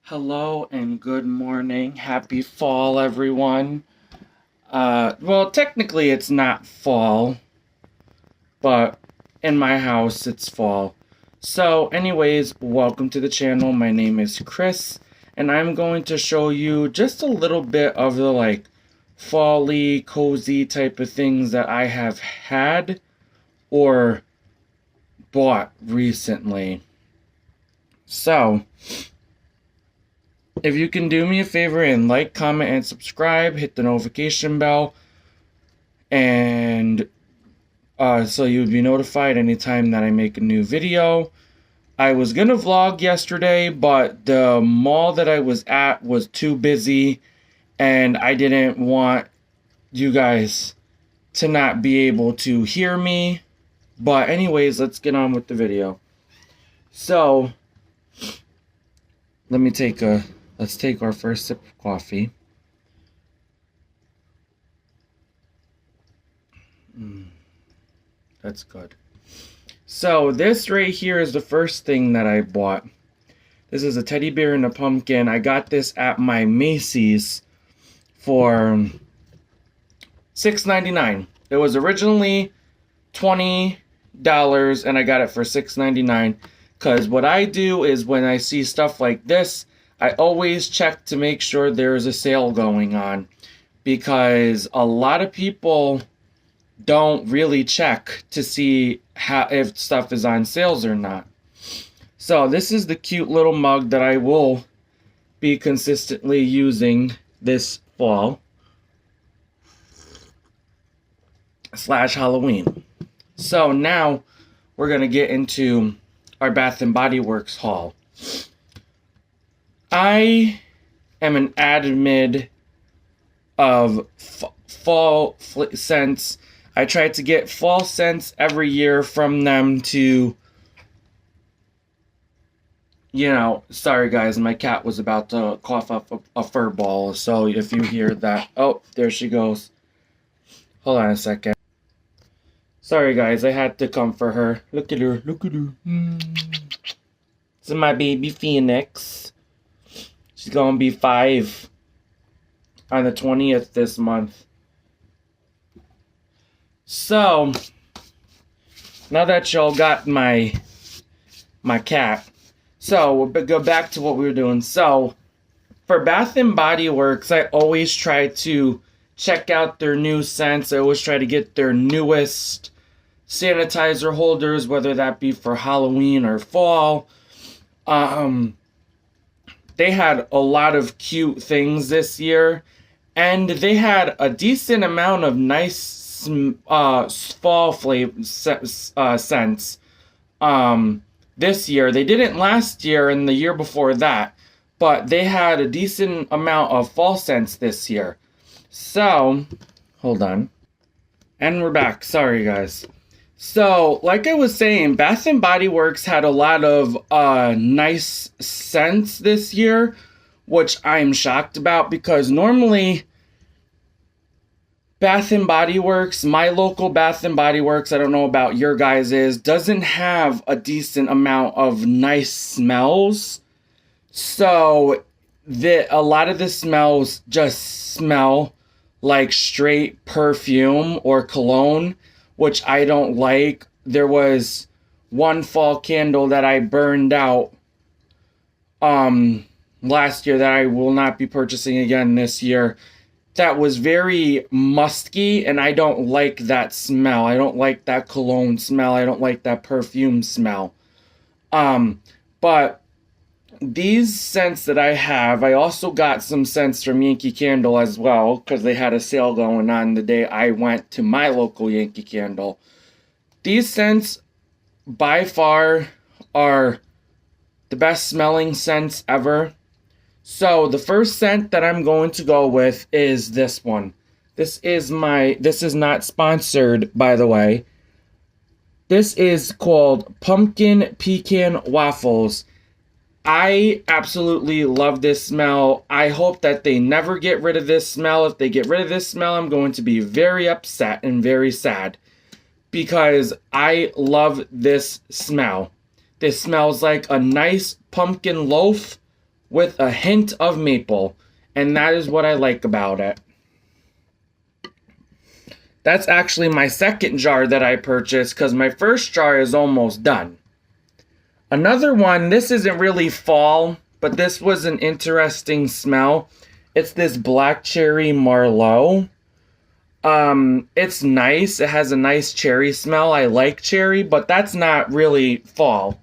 Hello and good morning. Happy fall, everyone. Well, technically it's not fall, but in my house it's fall. So, anyways, welcome to the channel. My name is Chris, and I'm going to show you just a little bit of the fall-y, cozy type of things that I have had or bought recently. So, if you can do me a favor and like, comment, and subscribe, hit the notification bell, and so you would be notified anytime that I make a new video. I was gonna vlog yesterday, but the mall that I was at was too busy, and I didn't want you guys to not be able to hear me. But anyways, let's get on with the video. So, let's take our first sip of coffee. That's good. So this right here is the first thing that I bought. This is a teddy bear and a pumpkin. I got this at my Macy's for $6.99. It was originally $20 and I got it for $6.99. Because what I do is when I see stuff like this, I always check to make sure there's a sale going on. Because a lot of people don't really check to see if stuff is on sales or not. So this is the cute little mug that I will be consistently using this fall / Halloween. So now we're going to get into our Bath & Body Works haul. I am an admin of fall scents. I try to get fall scents every year from them to, sorry guys, my cat was about to cough up a fur ball. So if you hear that, oh, there she goes. Hold on a second. Sorry guys, I had to comfort her. Look at her, look at her. This is my baby Phoenix. She's gonna be 5 on the 20th this month. So, now that y'all got my cat, so we'll go back to what we were doing. So, for Bath & Body Works, I always try to check out their new scents. I always try to get their newest sanitizer holders, whether that be for Halloween or fall. They had a lot of cute things this year, and they had a decent amount of nice fall flavor scents this year. They didn't last year and the year before that, but they had a decent amount of fall scents this year. So, hold on. And we're back. Sorry, guys. So, like I was saying, Bath & Body Works had a lot of nice scents this year, which I'm shocked about because normally Bath & Body Works, my local Bath & Body Works, I don't know about your guys's, doesn't have a decent amount of nice smells. So, a lot of the smells just smell like straight perfume or cologne, which I don't like. There was one fall candle that I burned out last year that I will not be purchasing again this year. That was very musky, and I don't like that smell. I don't like that cologne smell. I don't like that perfume smell. But these scents that I have, I also got some scents from Yankee Candle as well, because they had a sale going on the day I went to my local Yankee Candle. These scents, by far, are the best smelling scents ever. So, the first scent that I'm going to go with is this one. This is not sponsored, by the way. This is called Pumpkin Pecan Waffles. I absolutely love this smell. I hope that they never get rid of this smell. If they get rid of this smell, I'm going to be very upset and very sad, because I love this smell. This smells like a nice pumpkin loaf with a hint of maple, and that is what I like about it. That's actually my second jar that I purchased because my first jar is almost done. Another one, this isn't really fall, but this was an interesting smell. It's this Black Cherry Merlot. It's nice. It has a nice cherry smell. I like cherry, but that's not really fall.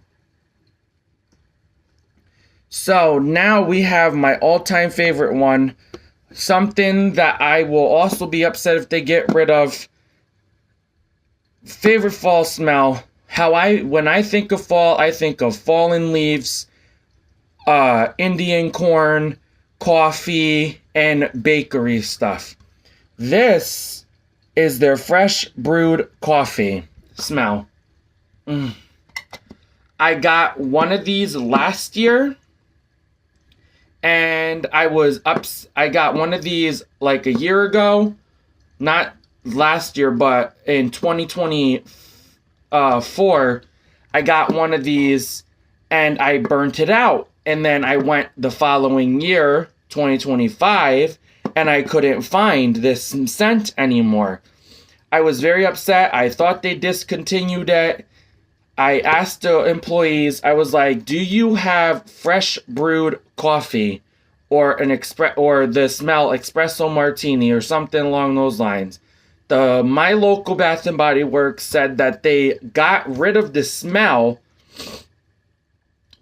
So now we have my all-time favorite one. Something that I will also be upset if they get rid of. Favorite fall smell. When I think of fall, I think of fallen leaves, Indian corn, coffee, and bakery stuff. This is their fresh brewed coffee smell. I got one of these last year, and I got one of these like a year ago, not last year, but in 2024, I got one of these and I burnt it out. And then I went the following year, 2025, and I couldn't find this scent anymore. I was very upset. I thought they discontinued it. I asked the employees, I was like, do you have fresh brewed coffee or the smell espresso martini or something along those lines? My local Bath and Body Works said that they got rid of the smell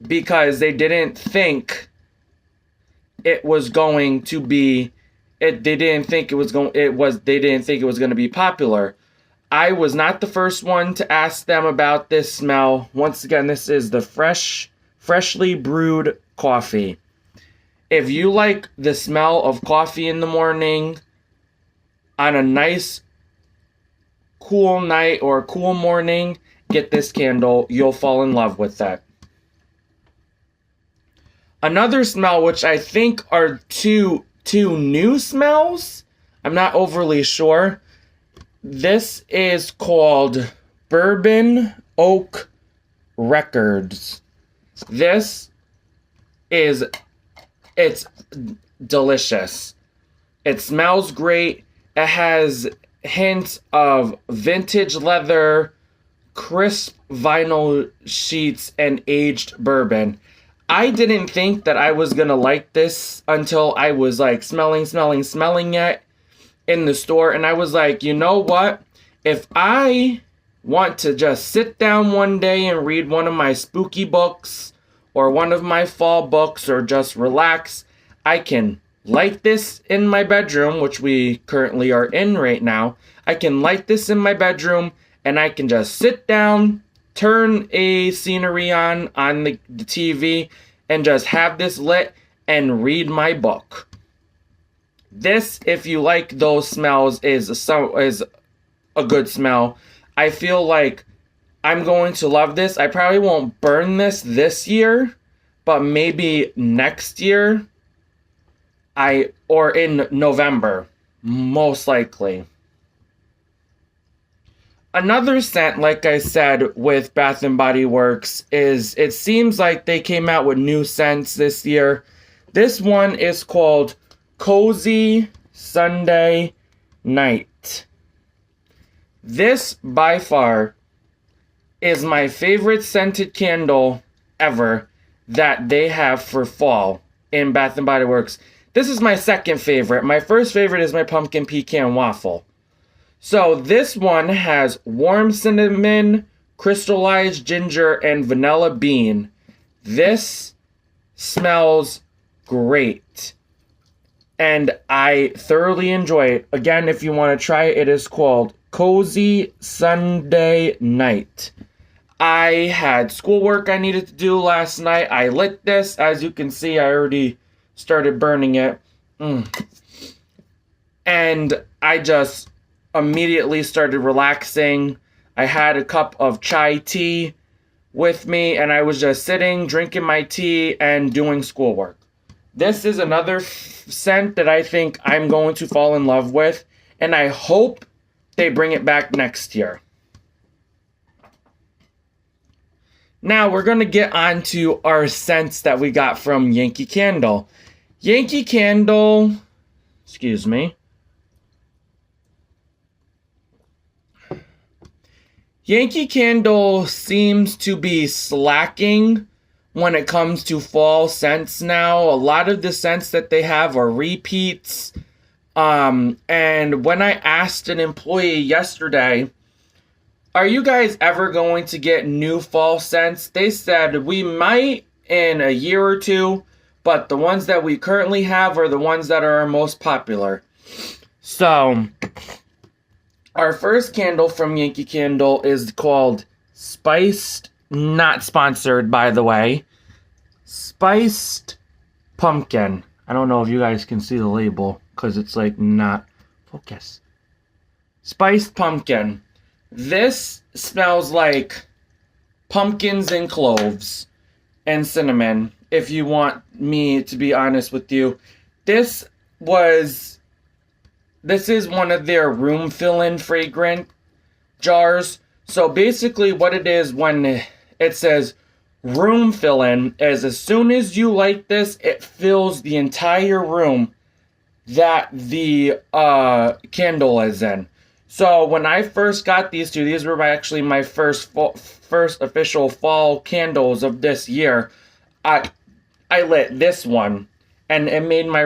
because they didn't think it was going to be they didn't think it was going to be popular. I was not the first one to ask them about this smell. Once again, this is the freshly brewed coffee. If you like the smell of coffee in the morning on a nice cool night or cool morning, get this candle. You'll fall in love with that. Another smell, which I think are two new smells, I'm not overly sure. This is called Bourbon Oak Records. It's delicious. It smells great. It has hints of vintage leather, crisp vinyl sheets, and aged bourbon. I didn't think that I was gonna like this until I was like smelling it in the store, and I was like, you know what? If I want to just sit down one day and read one of my spooky books or one of my fall books or just relax, I can light this in my bedroom, which we currently are in right now. I can light this in my bedroom and I can just sit down, turn a scenery on the TV, and just have this lit and read my book. This, if you like those smells, is a good smell. I feel like I'm going to love this. I probably won't burn this year, but maybe next year. Or in November, most likely. Another scent, like I said, with Bath and Body Works is, it seems like they came out with new scents this year. This one is called Cozy Sunday Night. This, by far, is my favorite scented candle ever that they have for fall in Bath and Body Works. This is my second favorite. My first favorite is my pumpkin pecan waffle. So this one has warm cinnamon, crystallized ginger, and vanilla bean. This smells great. And I thoroughly enjoy it. Again, if you want to try it, it is called Cozy Sunday Night. I had schoolwork I needed to do last night. I lit this. As you can see, I already started burning it. And I just immediately started relaxing. I had a cup of chai tea with me, and I was just sitting, drinking my tea, and doing schoolwork. This is another scent that I think I'm going to fall in love with, and I hope they bring it back next year. Now we're going to get on to our scents that we got from Yankee Candle. Yankee Candle, excuse me. Yankee Candle seems to be slacking when it comes to fall scents now. A lot of the scents that they have are repeats. And when I asked an employee yesterday, are you guys ever going to get new fall scents? They said we might in a year or two, but the ones that we currently have are the ones that are most popular. So, our first candle from Yankee Candle is called Spiced, not sponsored by the way, Spiced Pumpkin. I don't know if you guys can see the label because it's like not focus. Spiced Pumpkin. This smells like pumpkins and cloves and cinnamon, if you want me to be honest with you. This is one of their room fill-in fragrant jars. So basically what it is when it says room fill-in is as soon as you light this, it fills the entire room that the candle is in. So when I first got these two, these were actually my first official fall candles of this year. I lit this one, and it made my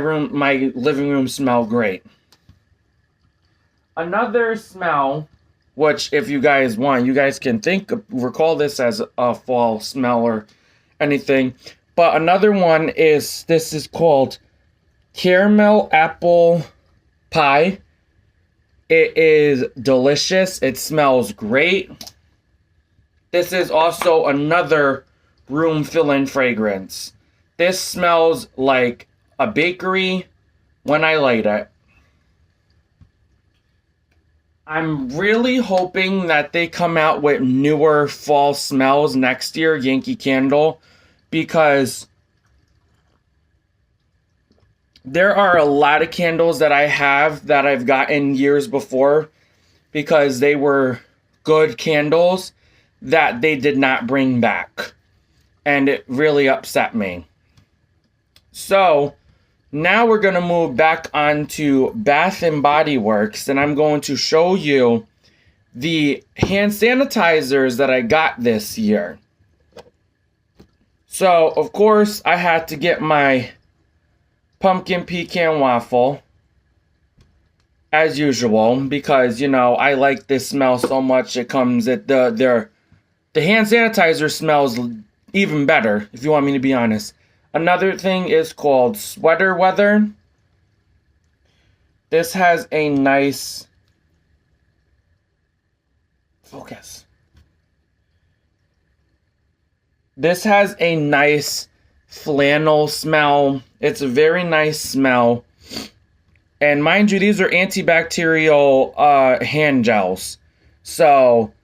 living room smell great. Another smell, which if you guys want, you guys can recall this as a fall smell or anything. But another one is, this is called Caramel Apple Pie. It is delicious. It smells great. This is also another room fill-in fragrance. This smells like a bakery when I light it. I'm really hoping that they come out with newer fall smells next year, Yankee Candle, because there are a lot of candles that I have that I've gotten years before because they were good candles that they did not bring back. And it really upset me. So, now we're going to move back onto Bath & Body Works, and I'm going to show you the hand sanitizers that I got this year. So, of course, I had to get my pumpkin pecan waffle, as usual, because, you know, I like this smell so much. It comes at the hand sanitizer smells even better, if you want me to be honest. Another thing is called Sweater Weather. This has a nice focus. This has a nice flannel smell. It's a very nice smell. And mind you, these are antibacterial hand gels. So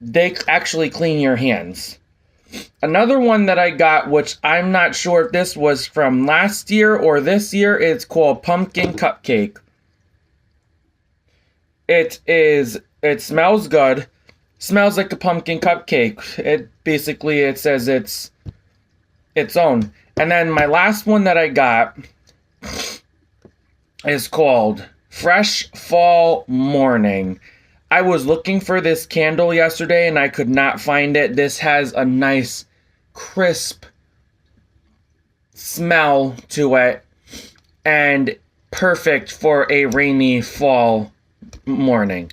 they actually clean your hands. Another one that I got, which I'm not sure if this was from last year or this year, it's called Pumpkin Cupcake. It smells good. Smells like a pumpkin cupcake. It says it's its own. And then my last one that I got is called Fresh Fall Morning. I was looking for this candle yesterday and I could not find it. This has a nice, crisp smell to it and perfect for a rainy fall morning.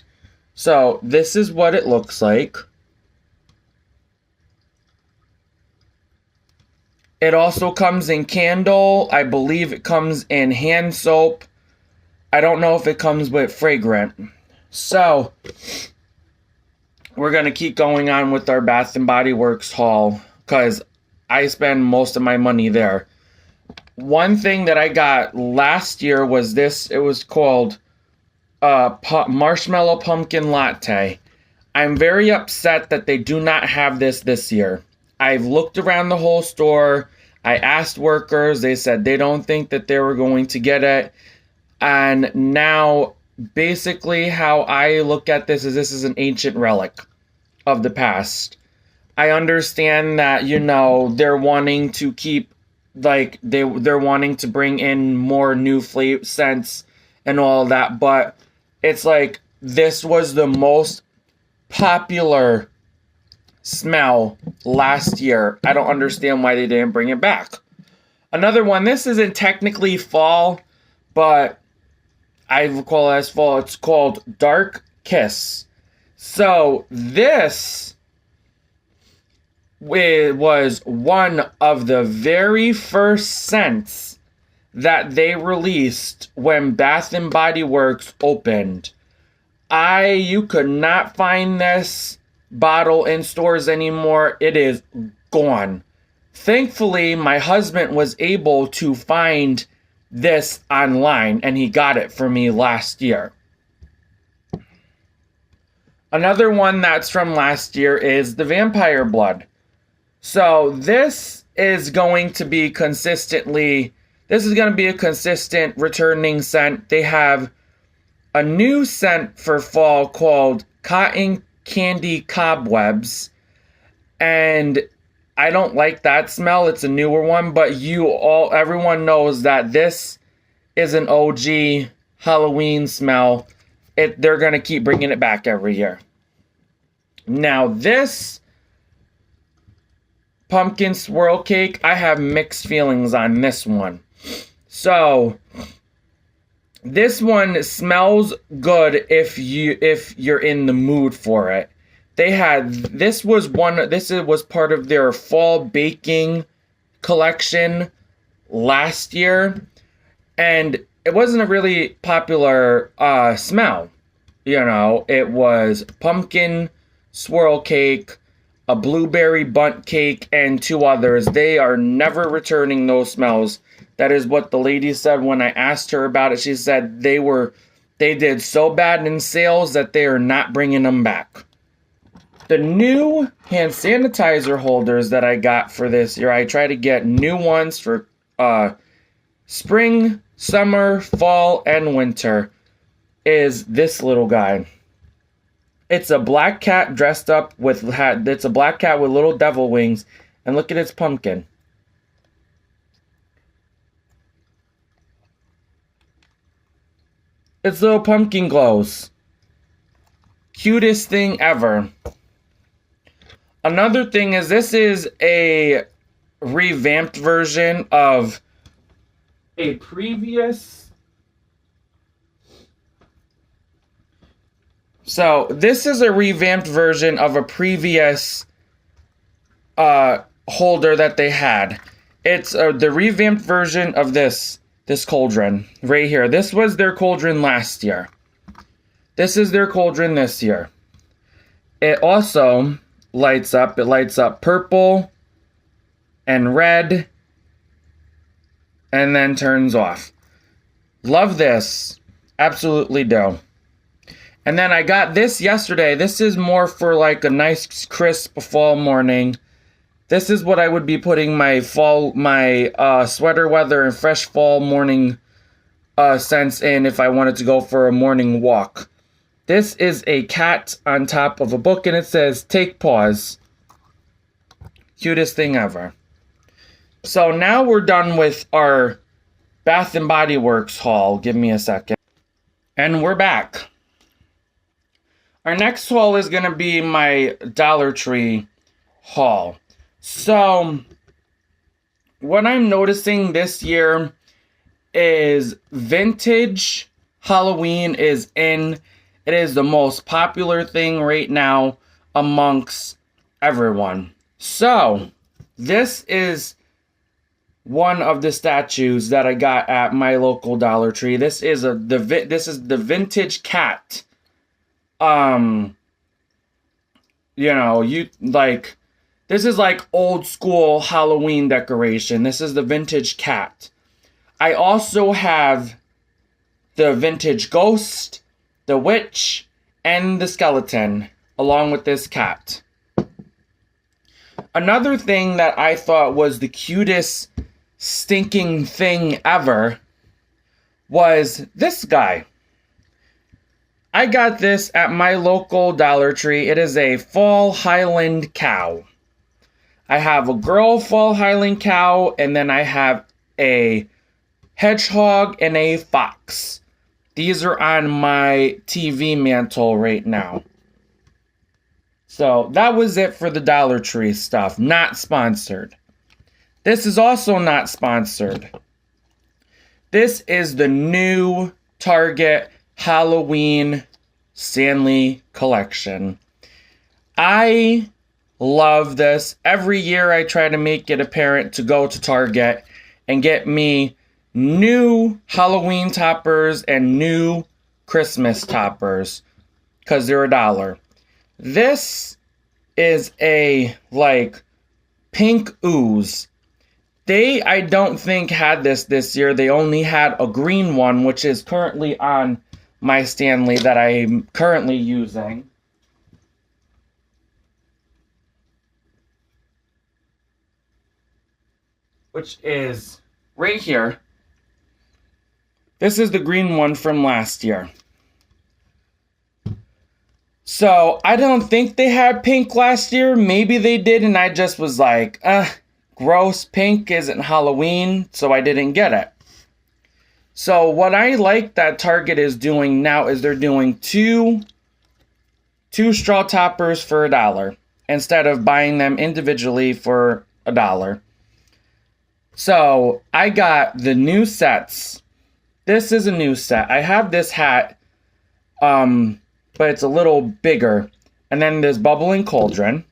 So this is what it looks like. It also comes in candle. I believe it comes in hand soap. I don't know if it comes with fragrant. So, we're going to keep going on with our Bath & Body Works haul because I spend most of my money there. One thing that I got last year was this. It was called Marshmallow Pumpkin Latte. I'm very upset that they do not have this year. I've looked around the whole store. I asked workers. They said they don't think that they were going to get it. And now, basically, how I look at this is an ancient relic of the past. I understand that, you know, they're wanting to keep, like, they're wanting to bring in more new flavor scents and all that, but it's like this was the most popular smell last year. I don't understand why they didn't bring it back. Another one, this isn't technically fall, but I recall it as fall. It's called Dark Kiss. So this was one of the very first scents that they released when Bath and Body Works opened. You could not find this bottle in stores anymore. It is gone. Thankfully, my husband was able to find this online, and he got it for me last year. Another one that's from last year is the Vampire Blood. So this is going to be a consistent returning scent. They have a new scent for fall called Cotton Candy Cobwebs, and I don't like that smell. It's a newer one, but everyone knows that this is an OG Halloween smell. They're going to keep bringing it back every year. Now this pumpkin swirl cake, I have mixed feelings on this one. So this one smells good if you're in the mood for it. This was part of their fall baking collection last year, and it wasn't a really popular smell. You know, it was pumpkin swirl cake, a blueberry bundt cake, and two others. They are never returning those smells. That is what the lady said when I asked her about it. She said they did so bad in sales that they are not bringing them back. The new hand sanitizer holders that I got for this year, I try to get new ones for spring, summer, fall, and winter, is this little guy. It's a black cat it's a black cat with little devil wings, and look at its pumpkin. Its little pumpkin glows. Cutest thing ever. Another thing is this is a revamped version of a previous. So this is a revamped version of a previous holder that they had. It's the revamped version of this cauldron right here. This was their cauldron last year. This is their cauldron this year. It also lights up. It lights up purple and red and then turns off. Love this. Absolutely do. And then I got this yesterday. This is more for like a nice crisp fall morning. This is what I would be putting my sweater weather and fresh fall morning scents in if I wanted to go for a morning walk. This is a cat on top of a book, and it says, "Take pause." Cutest thing ever. So now we're done with our Bath and Body Works haul. Give me a second. And we're back. Our next haul is going to be my Dollar Tree haul. So, what I'm noticing this year is vintage Halloween is in. It is the most popular thing right now amongst everyone. So, this is one of the statues that I got at my local Dollar Tree. This is the vintage cat. This is like old school Halloween decoration. This is the vintage cat. I also have the vintage ghost, the witch, and the skeleton, along with this cat. Another thing that I thought was the cutest stinking thing ever was this guy. I got this at my local Dollar Tree. It is a fall Highland cow. I have a girl fall Highland cow, and then I have a hedgehog and a fox. These are on my TV mantle right now. So that was it for the Dollar Tree stuff. Not sponsored. This is also not sponsored. This is the new Target Halloween Stanley collection. I love this. Every year I try to make it a parent to go to Target and get me new Halloween toppers and new Christmas toppers because they're $1. This is a pink ooze. I don't think had this year. They only had a green one, which is currently on my Stanley that I'm currently using. Which is right here. This is the green one from last year. So, I don't think they had pink last year. Maybe they did, and I just was like, gross, pink isn't Halloween, so I didn't get it. So, what I like that Target is doing now is they're doing two straw toppers for $1 instead of buying them individually for $1. So, I got the new sets. This is a new set. I have this hat, but it's a little bigger. And then this bubbling cauldron.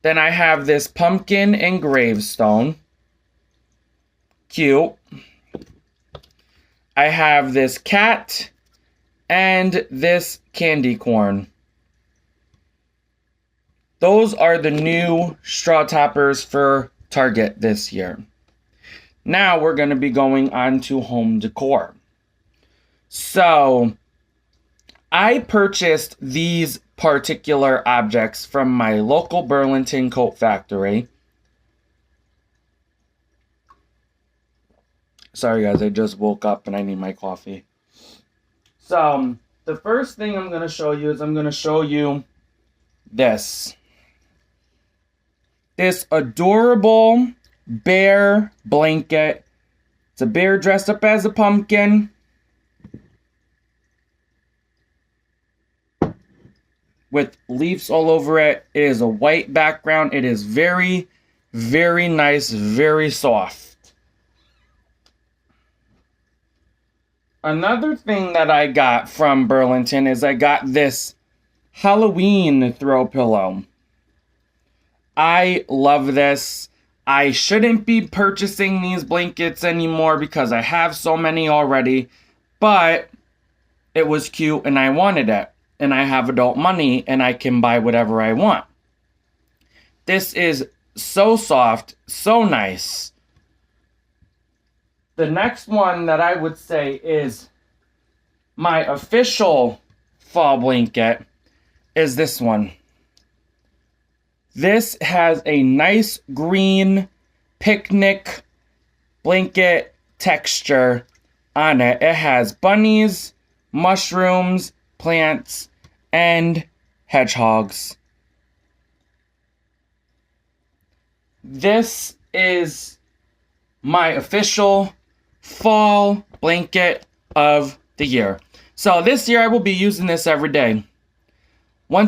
Then I have this pumpkin and gravestone. Cute. I have this cat and this candy corn. Those are the new straw toppers for Target this year. Now we're going to be going on to home decor. So, I purchased these particular objects from my local Burlington Coat Factory. Sorry guys, I just woke up and I need my coffee. So, the first thing I'm going to show you is I'm going to show you this. This adorable bear blanket. It's a bear dressed up as a pumpkin. With leaves all over it. It is a white background. It is very, very nice, very soft. Another thing that I got from Burlington is I got this Halloween throw pillow. I love this. I shouldn't be purchasing these blankets anymore because I have so many already, but it was cute and I wanted it. And I have adult money and I can buy whatever I want. This is so soft, so nice. The next one that I would say is my official fall blanket is this one. This has a nice green picnic blanket texture on it. It has bunnies, mushrooms, plants, and hedgehogs. This is my official fall blanket of the year. So this year I will be using this every day. Before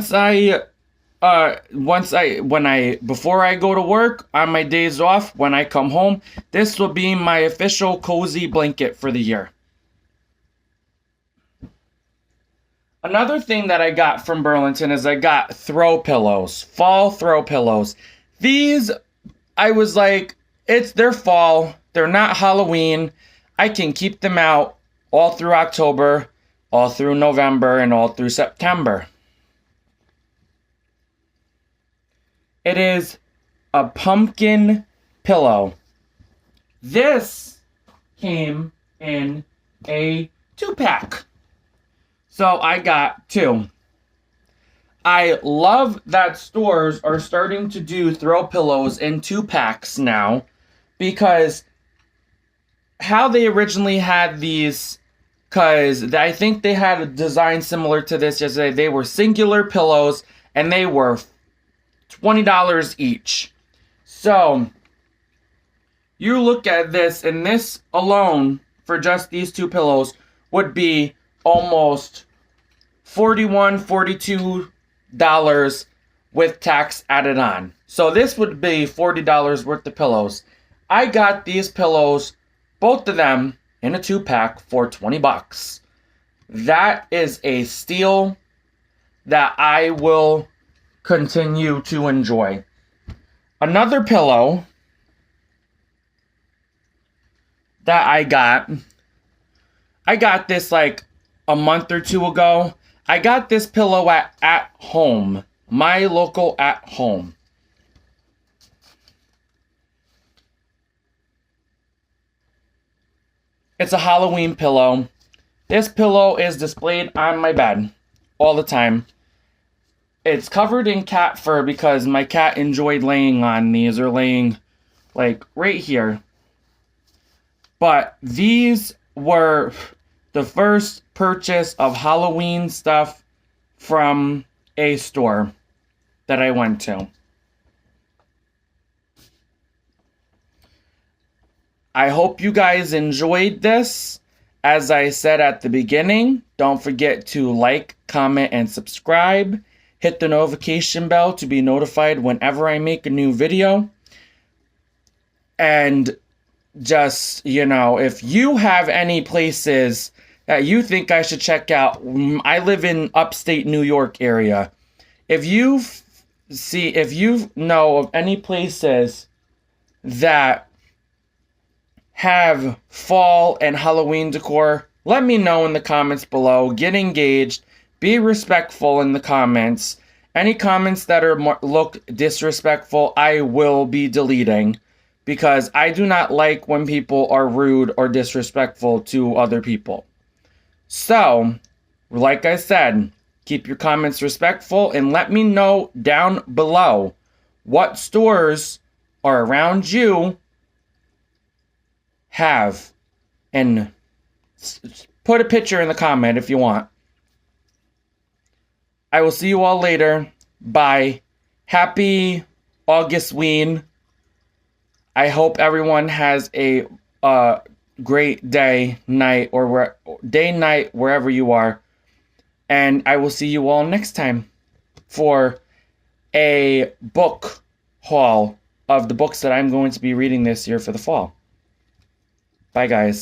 I go to work, on my days off, when I come home, this will be my official cozy blanket for the year. Another thing that I got from Burlington is I got throw pillows, fall throw pillows. These, I was like, they're fall, they're not Halloween. I can keep them out all through October, all through November, and all through September. It is a pumpkin pillow. This came in a 2-pack. So I got 2. I love that stores are starting to do throw pillows in 2-packs now, because how they originally had these, because I think they had a design similar to this yesterday. They were singular pillows and they were $20 each. So you look at this, and this alone for just these two pillows would be almost $41, $42 with tax added on. So this would be $40 worth of pillows. I got these pillows, both of them, in a 2-pack for $20. That is a steal that I will continue to enjoy. Another pillow that I got this like a month or two ago. I got this pillow at Home, my local At Home. It's a Halloween pillow. This pillow is displayed on my bed all the time. It's covered in cat fur because my cat enjoyed laying on these, or laying like right here. But these were the first purchase of Halloween stuff from a store that I went to. I hope you guys enjoyed this. As I said at the beginning, don't forget to like, comment, and subscribe. Hit the notification bell to be notified whenever I make a new video. And just, if you have any places that you think I should check out, I live in upstate New York area. If you know of any places that have fall and Halloween decor, let me know in the comments below. Get engaged. Be respectful in the comments. Any comments that look disrespectful, I will be deleting, because I do not like when people are rude or disrespectful to other people. So, like I said, keep your comments respectful and let me know down below what stores are around you have, and put a picture in the comment if you want. I will see you all later. Bye. Happy Augustween. I hope everyone has a great day, night, or night, wherever you are. And I will see you all next time for a book haul of the books that I'm going to be reading this year for the fall. Bye, guys.